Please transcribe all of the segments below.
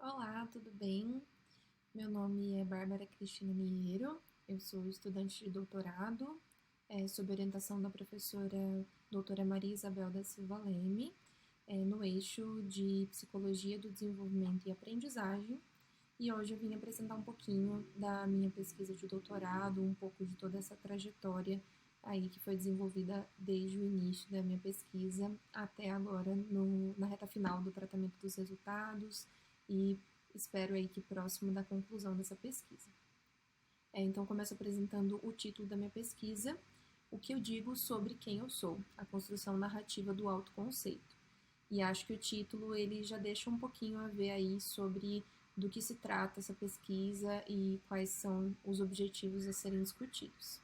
Olá, tudo bem? Meu nome é Bárbara Cristina Niero, eu sou estudante de doutorado, sob orientação da professora doutora Maria Isabel da Silva Leme, no eixo de Psicologia do Desenvolvimento e Aprendizagem, e hoje eu vim apresentar um pouquinho da minha pesquisa de doutorado, um pouco de toda essa trajetória aí que foi desenvolvida desde o início da minha pesquisa até agora na reta final do tratamento dos resultados e espero aí que próximo da conclusão dessa pesquisa. Então começo apresentando o título da minha pesquisa, o que eu digo sobre quem eu sou, a construção narrativa do autoconceito. E acho que o título ele já deixa um pouquinho a ver aí sobre do que se trata essa pesquisa e quais são os objetivos a serem discutidos.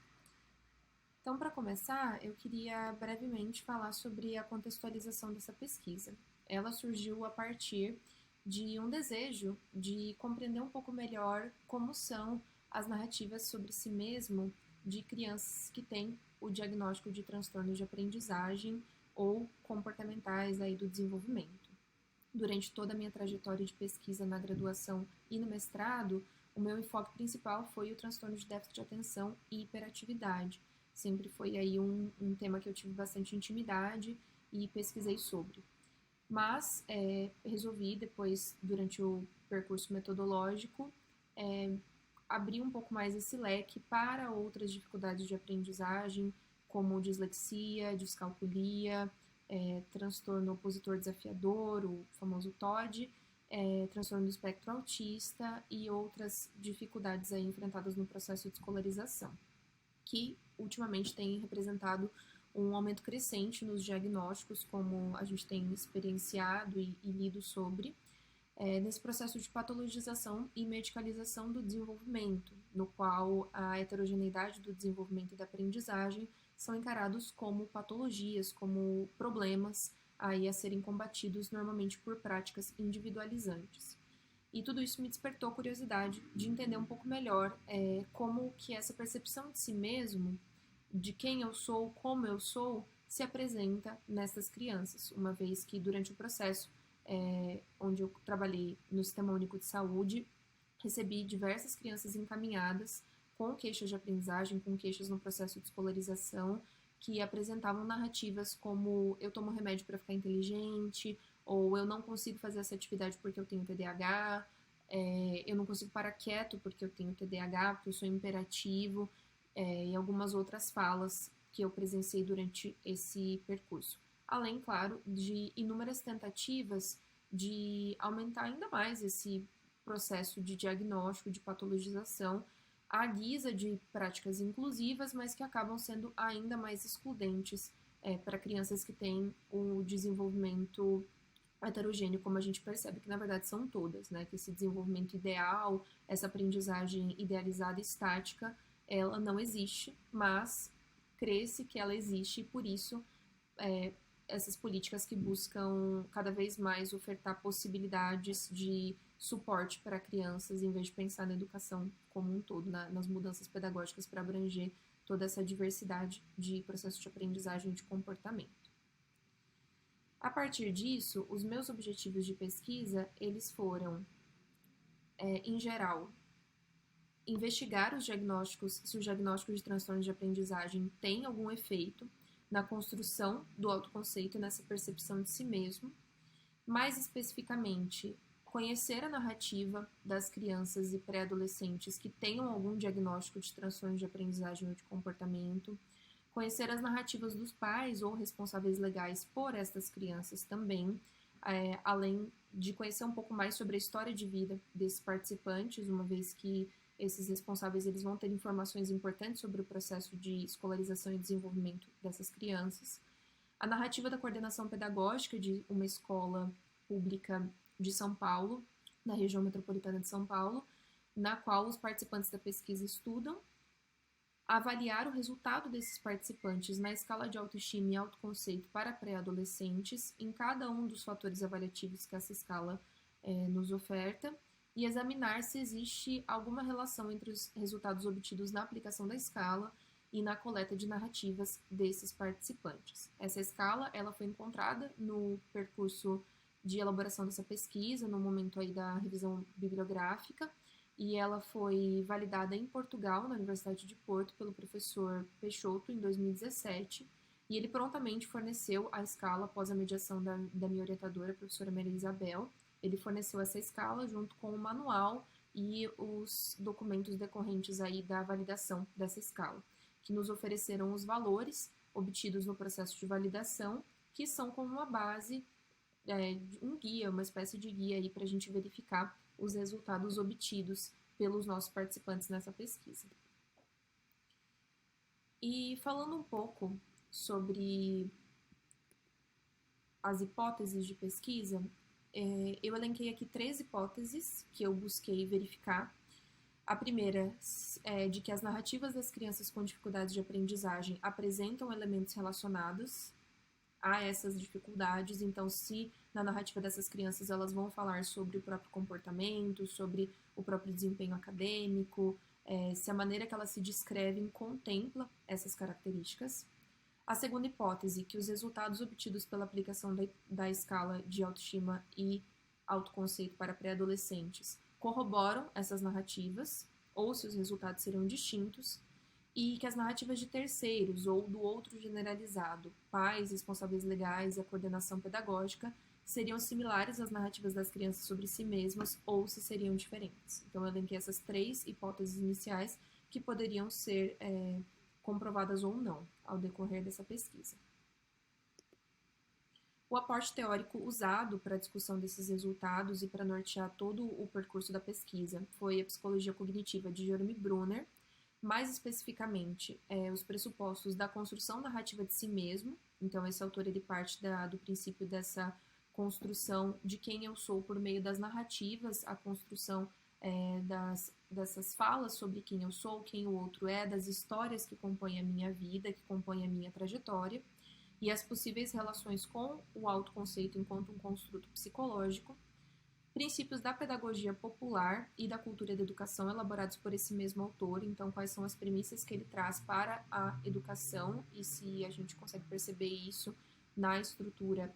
Então, para começar, eu queria brevemente falar sobre a contextualização dessa pesquisa. Ela surgiu a partir de um desejo de compreender um pouco melhor como são as narrativas sobre si mesmo de crianças que têm o diagnóstico de transtornos de aprendizagem ou comportamentais aí do desenvolvimento. Durante toda a minha trajetória de pesquisa na graduação e no mestrado, o meu enfoque principal foi o transtorno de déficit de atenção e hiperatividade. Sempre foi aí um tema que eu tive bastante intimidade e pesquisei sobre. Mas resolvi depois, durante o percurso metodológico, abrir um pouco mais esse leque para outras dificuldades de aprendizagem, como dislexia, descalculia, transtorno opositor desafiador, o famoso TOD, transtorno do espectro autista e outras dificuldades aí enfrentadas no processo de escolarização, que ultimamente tem representado um aumento crescente nos diagnósticos, como a gente tem experienciado e lido sobre, nesse processo de patologização e medicalização do desenvolvimento, no qual a heterogeneidade do desenvolvimento e da aprendizagem são encarados como patologias, como problemas aí a serem combatidos normalmente por práticas individualizantes. E tudo isso me despertou curiosidade de entender um pouco melhor como que essa percepção de si mesmo, de quem eu sou, como eu sou, se apresenta nessas crianças, uma vez que durante o processo onde eu trabalhei no Sistema Único de Saúde, recebi diversas crianças encaminhadas com queixas de aprendizagem, com queixas no processo de escolarização, que apresentavam narrativas como eu tomo remédio para ficar inteligente, ou eu não consigo fazer essa atividade porque eu tenho TDAH, eu não consigo parar quieto porque eu tenho TDAH, porque eu sou imperativo, e algumas outras falas que eu presenciei durante esse percurso. Além, claro, de inúmeras tentativas de aumentar ainda mais esse processo de diagnóstico, de patologização, à guisa de práticas inclusivas, mas que acabam sendo ainda mais excludentes para crianças que têm o desenvolvimento heterogêneo, como a gente percebe que na verdade são todas, né? Que esse desenvolvimento ideal, essa aprendizagem idealizada e estática, ela não existe, mas cresce que ela existe e por isso essas políticas que buscam cada vez mais ofertar possibilidades de suporte para crianças, em vez de pensar na educação como um todo, nas mudanças pedagógicas para abranger toda essa diversidade de processos de aprendizagem e de comportamento. A partir disso, os meus objetivos de pesquisa, eles foram, em geral, investigar os diagnósticos, se os diagnósticos de transtornos de aprendizagem têm algum efeito na construção do autoconceito, nessa percepção de si mesmo. Mais especificamente, conhecer a narrativa das crianças e pré-adolescentes que tenham algum diagnóstico de transtorno de aprendizagem ou de comportamento, conhecer as narrativas dos pais ou responsáveis legais por estas crianças também, além de conhecer um pouco mais sobre a história de vida desses participantes, uma vez que esses responsáveis eles vão ter informações importantes sobre o processo de escolarização e desenvolvimento dessas crianças. A narrativa da coordenação pedagógica de uma escola pública de São Paulo, da região metropolitana de São Paulo, na qual os participantes da pesquisa estudam, avaliar o resultado desses participantes na escala de autoestima e autoconceito para pré-adolescentes, em cada um dos fatores avaliativos que essa escala nos oferta, e examinar se existe alguma relação entre os resultados obtidos na aplicação da escala e na coleta de narrativas desses participantes. Essa escala ela foi encontrada no percurso de elaboração dessa pesquisa, no momento aí da revisão bibliográfica, e ela foi validada em Portugal, na Universidade de Porto, pelo professor Peixoto, em 2017, e ele prontamente forneceu a escala após a mediação da minha orientadora, a professora Maria Isabel. Ele forneceu essa escala junto com o manual e os documentos decorrentes aí da validação dessa escala, que nos ofereceram os valores obtidos no processo de validação, que são como uma base, um guia, uma espécie de guia aí para a gente verificar os resultados obtidos pelos nossos participantes nessa pesquisa. E falando um pouco sobre as hipóteses de pesquisa, eu elenquei aqui 3 hipóteses que eu busquei verificar. A primeira é de que as narrativas das crianças com dificuldades de aprendizagem apresentam elementos relacionados a essas dificuldades. Então, se na narrativa dessas crianças elas vão falar sobre o próprio comportamento, sobre o próprio desempenho acadêmico, se a maneira que elas se descrevem contempla essas características. A segunda hipótese, que os resultados obtidos pela aplicação da escala de autoestima e autoconceito para pré-adolescentes corroboram essas narrativas, ou se os resultados serão distintos, e que as narrativas de terceiros ou do outro generalizado, pais, responsáveis legais e a coordenação pedagógica, seriam similares às narrativas das crianças sobre si mesmas ou se seriam diferentes. Então, eu elenquei essas 3 hipóteses iniciais que poderiam ser comprovadas ou não ao decorrer dessa pesquisa. O aporte teórico usado para a discussão desses resultados e para nortear todo o percurso da pesquisa foi a psicologia cognitiva de Jerome Brunner, mais especificamente os pressupostos da construção narrativa de si mesmo. Então, esse autor ele parte do princípio dessa construção de quem eu sou por meio das narrativas, a construção dessas falas sobre quem eu sou, quem o outro é, das histórias que compõem a minha vida, que compõem a minha trajetória, e as possíveis relações com o autoconceito enquanto um construto psicológico, princípios da pedagogia popular e da cultura da educação elaborados por esse mesmo autor. Então, quais são as premissas que ele traz para a educação e se a gente consegue perceber isso na estrutura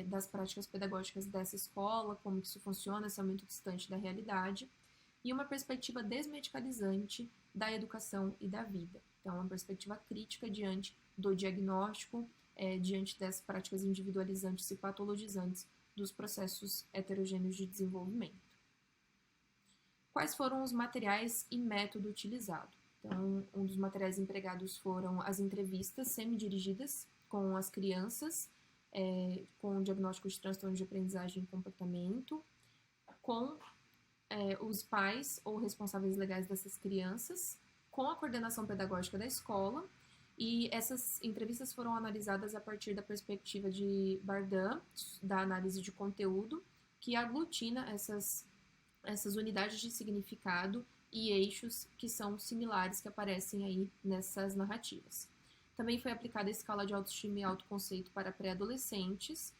das práticas pedagógicas dessa escola, como isso funciona, se é muito distante da realidade, e uma perspectiva desmedicalizante da educação e da vida. Então, uma perspectiva crítica diante do diagnóstico, diante das práticas individualizantes e patologizantes dos processos heterogêneos de desenvolvimento. Quais foram os materiais e método utilizado? Então, um dos materiais empregados foram as entrevistas semidirigidas com as crianças, com diagnóstico de transtorno de aprendizagem e comportamento, com os pais ou responsáveis legais dessas crianças, com a coordenação pedagógica da escola, e essas entrevistas foram analisadas a partir da perspectiva de Bardin, da análise de conteúdo, que aglutina essas unidades de significado e eixos que são similares, que aparecem aí nessas narrativas. Também foi aplicada a escala de autoestima e autoconceito para pré-adolescentes,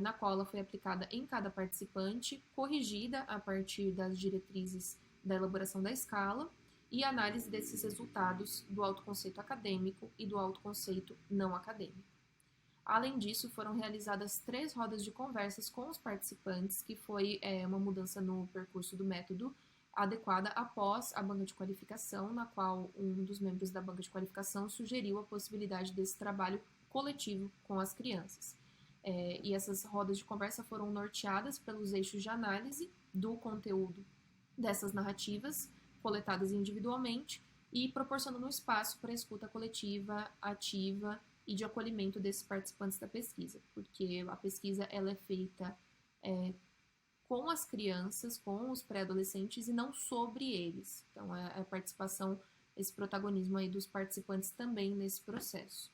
na qual ela foi aplicada em cada participante, corrigida a partir das diretrizes da elaboração da escala, e análise desses resultados do autoconceito acadêmico e do autoconceito não acadêmico. Além disso, foram realizadas 3 rodas de conversas com os participantes, que foi uma mudança no percurso do método adequada após a banca de qualificação, na qual um dos membros da banca de qualificação sugeriu a possibilidade desse trabalho coletivo com as crianças. E essas rodas de conversa foram norteadas pelos eixos de análise do conteúdo dessas narrativas, coletadas individualmente, e proporcionando um espaço para a escuta coletiva, ativa e de acolhimento desses participantes da pesquisa, porque a pesquisa ela é feita com as crianças, com os pré-adolescentes e não sobre eles. Então, a participação, esse protagonismo aí dos participantes também nesse processo.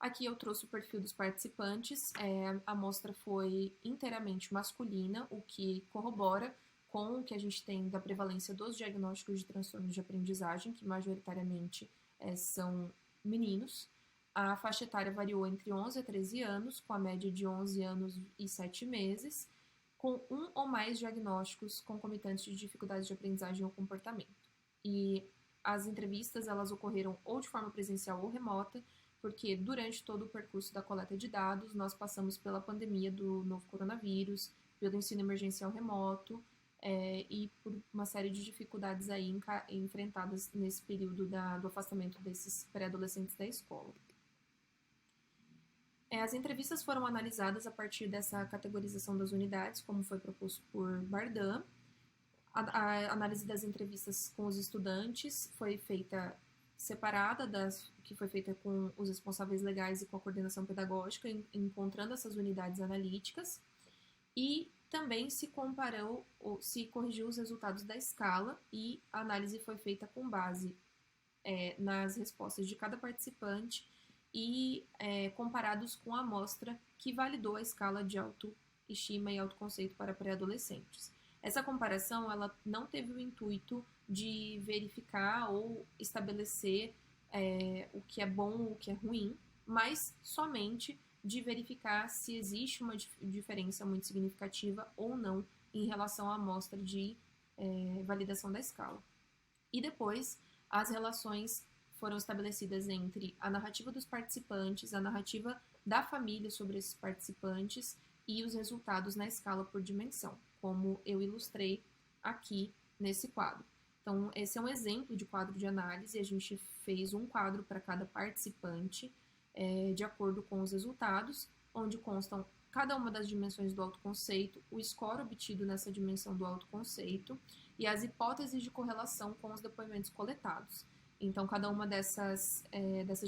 Aqui eu trouxe o perfil dos participantes, a amostra foi inteiramente masculina, o que corrobora com o que a gente tem da prevalência dos diagnósticos de transtornos de aprendizagem, que majoritariamente são meninos. A faixa etária variou entre 11 a 13 anos, com a média de 11 anos e 7 meses, com um ou mais diagnósticos concomitantes de dificuldades de aprendizagem ou comportamento. E as entrevistas elas ocorreram ou de forma presencial ou remota, porque durante todo o percurso da coleta de dados, nós passamos pela pandemia do novo coronavírus, pelo ensino emergencial remoto, e por uma série de dificuldades aí enfrentadas nesse período do afastamento desses pré-adolescentes da escola. As entrevistas foram analisadas a partir dessa categorização das unidades, como foi proposto por Bardhan. A análise das entrevistas com os estudantes foi feita separada das que foi feita com os responsáveis legais e com a coordenação pedagógica, encontrando essas unidades analíticas, e também se comparou, ou se corrigiu os resultados da escala, e a análise foi feita com base nas respostas de cada participante e comparados com a amostra que validou a escala de autoestima e autoconceito para pré-adolescentes. Essa comparação ela não teve o intuito de verificar ou estabelecer o que é bom ou o que é ruim, mas somente de verificar se existe uma diferença muito significativa ou não em relação à amostra de validação da escala. E depois, as relações foram estabelecidas entre a narrativa dos participantes, a narrativa da família sobre esses participantes e os resultados na escala por dimensão, como eu ilustrei aqui nesse quadro. Então, esse é um exemplo de quadro de análise. A gente fez um quadro para cada participante, de acordo com os resultados, onde constam cada uma das dimensões do autoconceito, o score obtido nessa dimensão do autoconceito e as hipóteses de correlação com os depoimentos coletados. Então, cada uma dessas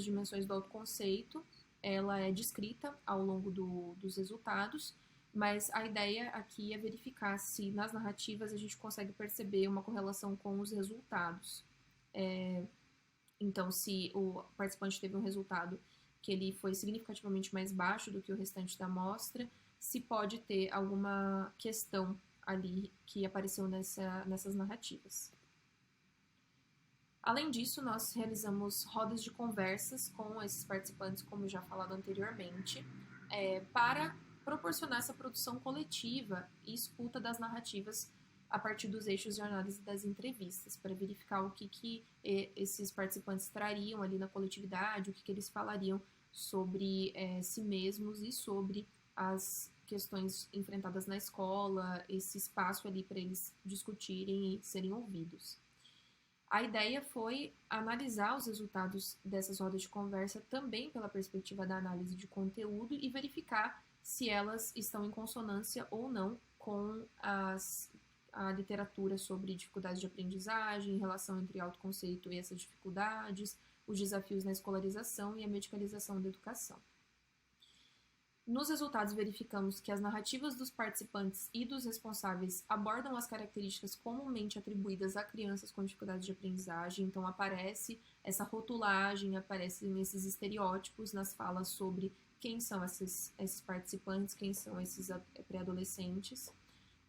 dimensões do autoconceito, ela é descrita ao longo dos resultados, mas a ideia aqui é verificar se nas narrativas a gente consegue perceber uma correlação com os resultados. Então, se o participante teve um resultado que ele foi significativamente mais baixo do que o restante da amostra, se pode ter alguma questão ali que apareceu nessas narrativas. Além disso, nós realizamos rodas de conversas com esses participantes, como já falado anteriormente, para proporcionar essa produção coletiva e escuta das narrativas a partir dos eixos de análise das entrevistas, para verificar o que esses participantes trariam ali na coletividade, o que eles falariam sobre si mesmos e sobre as questões enfrentadas na escola, esse espaço ali para eles discutirem e serem ouvidos. A ideia foi analisar os resultados dessas rodas de conversa também pela perspectiva da análise de conteúdo e verificar se elas estão em consonância ou não com a literatura sobre dificuldades de aprendizagem, relação entre autoconceito e essas dificuldades, os desafios na escolarização e a medicalização da educação. Nos resultados, verificamos que as narrativas dos participantes e dos responsáveis abordam as características comumente atribuídas a crianças com dificuldades de aprendizagem, então aparece essa rotulagem, aparecem esses estereótipos nas falas sobre quem são esses participantes, quem são esses pré-adolescentes.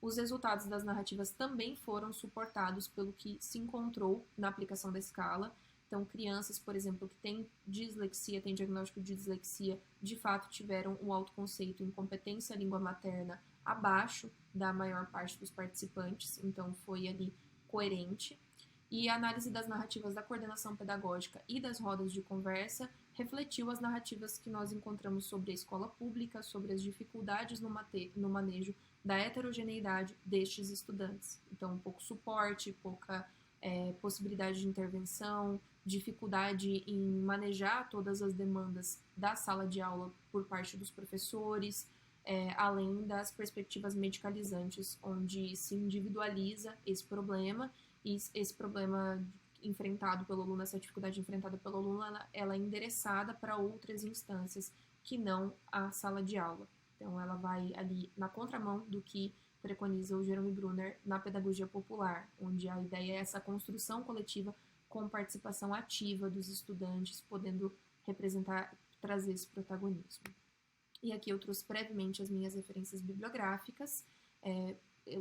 Os resultados das narrativas também foram suportados pelo que se encontrou na aplicação da escala. Então, crianças, por exemplo, que têm dislexia, têm diagnóstico de dislexia, de fato tiveram o autoconceito em competência à língua materna abaixo da maior parte dos participantes, então foi ali coerente. E a análise das narrativas da coordenação pedagógica e das rodas de conversa refletiu as narrativas que nós encontramos sobre a escola pública, sobre as dificuldades no manejo da heterogeneidade destes estudantes. Então, pouco suporte, pouca possibilidade de intervenção, dificuldade em manejar todas as demandas da sala de aula por parte dos professores, além das perspectivas medicalizantes, onde se individualiza esse problema, e esse problema enfrentado pelo aluno, essa dificuldade enfrentada pelo aluno, ela é endereçada para outras instâncias que não a sala de aula. Então, ela vai ali na contramão do que preconiza o Jerome Brunner na pedagogia popular, onde a ideia é essa construção coletiva com participação ativa dos estudantes, podendo representar, trazer esse protagonismo. E aqui eu trouxe brevemente as minhas referências bibliográficas,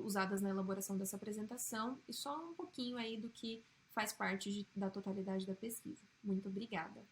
usadas na elaboração dessa apresentação, e só um pouquinho aí do que faz parte da totalidade da pesquisa. Muito obrigada!